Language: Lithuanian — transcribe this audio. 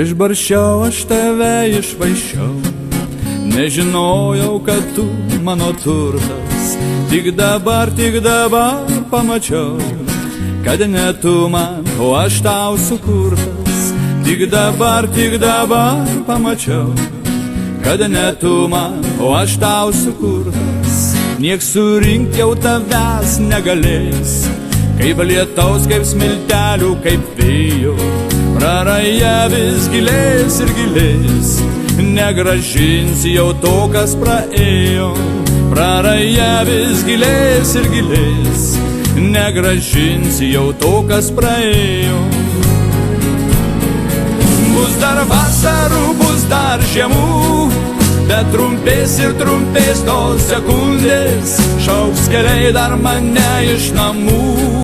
Išbarščiau aš tave, išvaiščiau, nežinojau, kad tu mano turtas. Tik dabar pamačiau, kad ne tu man, o aš tau sukurtas. Tik dabar pamačiau, kad ne tu man, o aš tau sukurtas. Nieks surinkt jau tavęs negalės, kaip lietaus, kaip smiltelių, kaip vėjo. Praraja vis gilės ir gilės, negrąžinsi jau to, kas praėjo. Praraja vis gilės ir gilės, negrąžinsi jau to, kas praėjo. Bus dar vasarų, bus dar žiemų, bet trumpės ir trumpės tos sekundės, šauks keliai dar mane iš namų.